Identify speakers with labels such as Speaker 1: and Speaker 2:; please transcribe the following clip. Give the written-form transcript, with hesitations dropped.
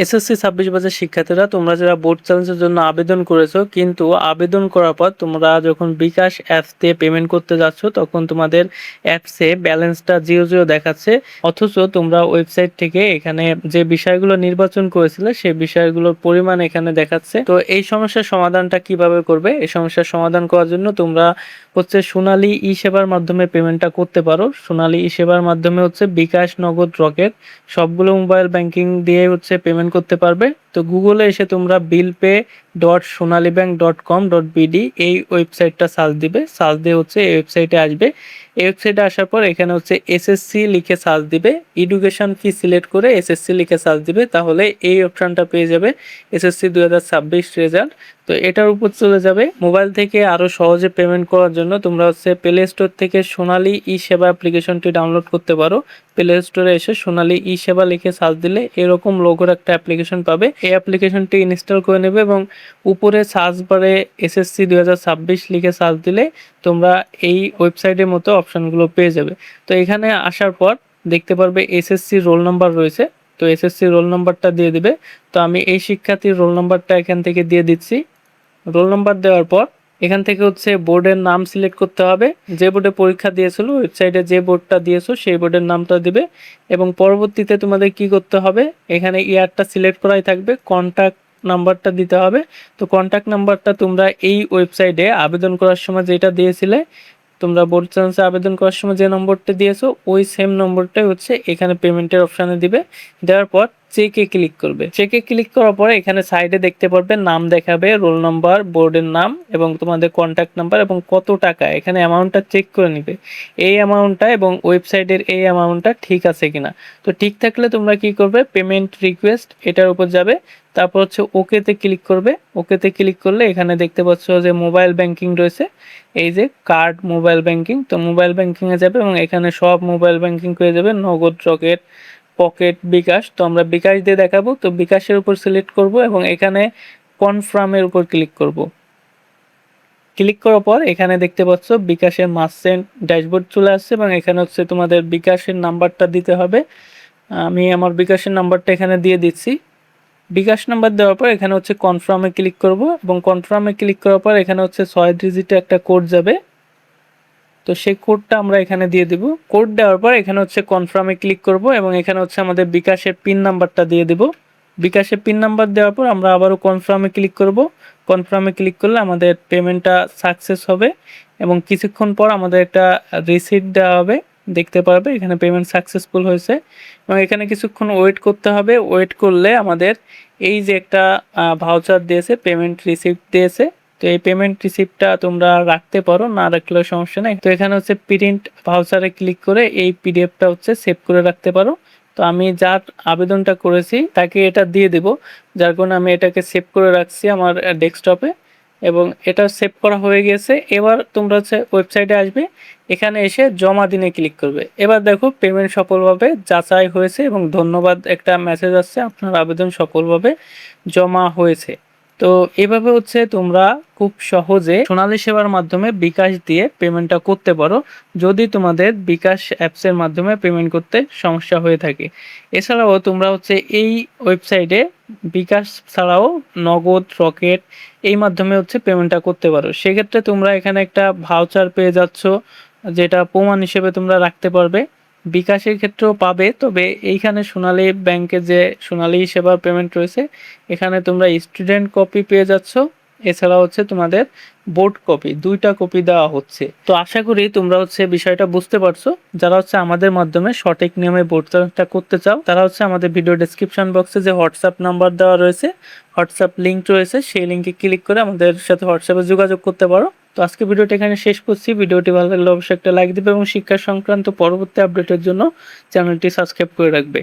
Speaker 1: SSC 26 ব্যাচের শিক্ষার্থীরা তোমরা যারা বোর্ড চ্যালেঞ্জের জন্য আবেদন করেছো, কিন্তু আবেদন করার পর তোমরা যখন বিকাশ অ্যাপস দিয়ে পেমেন্ট করতে যাচ্ছ তখন তোমাদের অ্যাপসে ব্যালেন্সটা জিরো জিরো দেখাচ্ছে। অথচ তোমরা ওয়েবসাইট থেকে এখানে যে বিষয়গুলো নির্বাচন করেছিলে সেই বিষয়গুলোর পরিমাণ এখানে দেখাচ্ছে। তো এই সমস্যার সমাধানটা কিভাবে করবে? এই সমস্যার সমাধান করার জন্য তোমরা সোনালী ই সেবার মাধ্যমে পেমেন্টটা করতে পারো। সোনালী ই সেবার মাধ্যমে বিকাশ, নগদ, রকেট সবগুলো মোবাইল ব্যাংকিং দিয়ে পেমেন্ট করতে পারবে। তো গুগলে এসে তোমরা billpay.sonalibank.com.bd এই ওয়েবসাইটটা সার্চ দিবে। সার্চ দিয়ে এই ওয়েবসাইটে আসবে। এই ওয়েবসাইটে আসার পর এখানে এসএসসি লিখে সার্চ দিবে। এডুকেশন ফি সিলেক্ট করে এসএসসি লিখে সার্চ দিবে, তাহলে এই অপশনটা পেয়ে যাবে, এসএসসি 2026 রেজাল্ট। তো এটার উপর চলে যাবে। মোবাইল থেকে আরো সহজে পেমেন্ট করার জন্য তোমরা প্লে স্টোর থেকে সোনালী ই সেবা অ্যাপ্লিকেশনটি ডাউনলোড করতে পারো। প্লে স্টোরে এসে সোনালী ই সেবা লিখে সার্চ দিলে এরকম লোগোর একটা অ্যাপ্লিকেশন পাবে। এই অ্যাপ্লিকেশনটি ইনস্টল করে নেবে এবং উপরে সার্চ বারে এসএসসি 2026 লিখে সার্চ দিলে তোমরা এই ওয়েবসাইটের মতো অপশনগুলো পেয়ে যাবে। তো এখানে আসার পর দেখতে পারবে এসএসসি রোল নাম্বার রয়েছে। তো এসএসসি রোল নাম্বারটা দিয়ে দিবে। তো আমি এই শিক্ষার্থীর রোল নাম্বারটা এখান থেকে দিয়ে দিচ্ছি। রোল নাম্বার দেওয়ার পর এখান থেকে বোর্ডের নাম সিলেক্ট করতে হবে। যে বোর্ডে পরীক্ষা দিয়েছিল ওয়েবসাইটে যে বোর্ডটা দিয়েছো সেই বোর্ডের নামটা দিবে এবং পরবর্তীতে তোমাদের কি করতে হবে, এখানে ইয়ারটা সিলেক্ট করাই থাকবে, কন্ট্যাক্ট নাম্বারটা দিতে হবে। তো কন্ট্যাক্ট নাম্বারটা তোমরা এই ওয়েবসাইটে আবেদন করার সময় যেটা দিয়েছিলে, তোমরা বোর্ড চ্যালেঞ্জে আবেদন করার সময় যে নম্বরটা দিয়েছো ওই সেম নম্বরটাই এখানে পেমেন্টের অপশানে দিবে। দেওয়ার পর চেকে ক্লিক করবে। চেকে ক্লিক করার পরে এখানে সাইডে দেখতে পারবে নাম দেখাবে, রোল নাম্বার, বোর্ডের নাম এবং তোমাদের কন্ট্যাক্ট নাম্বার এবং কত টাকা, এখানে অ্যামাউন্টটা চেক করে নিবে। এই অ্যামাউন্টটা এবং ওয়েবসাইটের এই অ্যামাউন্টটা ঠিক আছে কিনা। তো ঠিক থাকলে তোমরা কি করবে, পেমেন্ট রিকোয়েস্ট এটার উপর যাবে। তারপর ওকেতে ক্লিক করবে। ওকেতে ক্লিক করলে এখানে দেখতে পাচ্ছ যে মোবাইল ব্যাংকিং রয়েছে, এই যে কার্ড মোবাইল ব্যাংকিং। তো মোবাইল ব্যাংকিংয়ে যাবে এবং এখানে সব মোবাইল ব্যাংকিং পেয়ে যাবে, নগদ, রকেট, পকেট, বিকাশ। তো আমরা বিকাশ দিয়ে দেখাবো, তো বিকাশের উপর সিলেক্ট করব এবং এখানে কনফার্মের উপর ক্লিক করব। ক্লিক করার পর এখানে দেখতে পাচ্ছ বিকাশের মার্চেন্ট ড্যাশবোর্ড চলে আসছে এবং এখানে তোমাদের বিকাশের নাম্বারটা দিতে হবে। আমি আমার বিকাশের নাম্বারটা এখানে দিয়ে দিচ্ছি। বিকাশ নাম্বার দেওয়ার পর এখানে কনফার্মে ক্লিক করব এবং কনফার্মে ক্লিক করার পর এখানে 6 ডিজিটে একটা কোড যাবে। তো সেই কোডটা আমরা এখানে দিয়ে দিব। কোড দেওয়ার পর এখানে কনফার্মে ক্লিক করব এবং এখানে আমাদের বিকাশের পিন নাম্বারটা দিয়ে দিব। বিকাশের পিন নাম্বার দেওয়ার পর আমরা আবারও কনফার্মে ক্লিক করব। কনফার্মে ক্লিক করলে আমাদের পেমেন্টটা সাকসেস হবে এবং কিছুক্ষণ পর আমাদের একটা রিসিট দেওয়া হবে, দেখতে পারবে এখানে পেমেন্ট সাকসেসফুল হয়েছে এবং এখানে কিছুক্ষণ ওয়েট করতে হবে। ওয়েট করলে আমাদের এই যে একটা ভাউচার দিয়েছে, পেমেন্ট রিসিপ্ট দিয়েছে, তো এই পেমেন্ট রিসিপ্টটা তোমরা রাখতে পারো, না রাখলেও সমস্যা নেই। তো এখানে প্রিন্ট ভাউচারে ক্লিক করে এই পিডিএফটা সেভ করে রাখতে পারো। তো আমি যার আবেদনটা করেছি তাকে এটা দিয়ে দেব, যার কারণে আমি এটাকে সেভ করে রাখছি আমার ডেস্কটপে এবং এটা সেভ করা হয়ে গেছে। এবার তোমরা ওয়েবসাইটে আসবে, এখানে এসে জমা দিনে ক্লিক করবে। এবার দেখো পেমেন্ট সফলভাবে যাচাই হয়েছে এবং ধন্যবাদ একটা মেসেজ আসছে, আপনার আবেদন সফলভাবে জমা হয়েছে। তো এভাবে তোমরা খুব সহজে সোনালী সেবার মাধ্যমে বিকাশ দিয়ে পেমেন্টটা করতে পারো, যদি তোমাদের বিকাশ অ্যাপসের মাধ্যমে পেমেন্ট করতে সমস্যা হয়ে থাকে। এছাড়াও তোমরা এই ওয়েবসাইটে বিকাশ ছাড়াও নগদ, রকেট এই মাধ্যমে পেমেন্টটা করতে পারো। সেক্ষেত্রে তোমরা এখানে একটা ভাউচার পেয়ে যাচ্ছ, যেটা প্রমাণ হিসেবে তোমরা রাখতে পারবে। বিকাশের ক্ষেত্রেও পাবে, তবে এইখানে সোনালী ব্যাংকে যে সোনালী সেবার পেমেন্ট রয়েছে এখানে তোমরা স্টুডেন্ট কপি পেয়ে যাচ্ছ, এছাড়া তোমাদের বোর্ড কপি, দুইটা কপি দেওয়া হচ্ছে। তো আশা করি তোমরা বিষয়টা বুঝতে পারছো। যারা আমাদের মাধ্যমে সঠিক নিয়মে বোর্ড চ্যালেঞ্জটা করতে চাও তারা আমাদের ভিডিও ডেসক্রিপশন বক্সে যে হোয়াটসঅ্যাপ নাম্বার দেওয়া রয়েছে, হোয়াটসঅ্যাপ লিঙ্ক রয়েছে, সেই লিঙ্কে ক্লিক করে আমাদের সাথে হোয়াটসঅ্যাপে যোগাযোগ করতে পারো। তো আজকে ভিডিওটা এখানে শেষ করছি। ভিডিওটি ভালো লাগলে অবশ্যই একটা লাইক দিবে এবং শিক্ষা সংক্রান্ত পরবর্তী আপডেটের জন্য চ্যানেলটি সাবস্ক্রাইব করে রাখবে।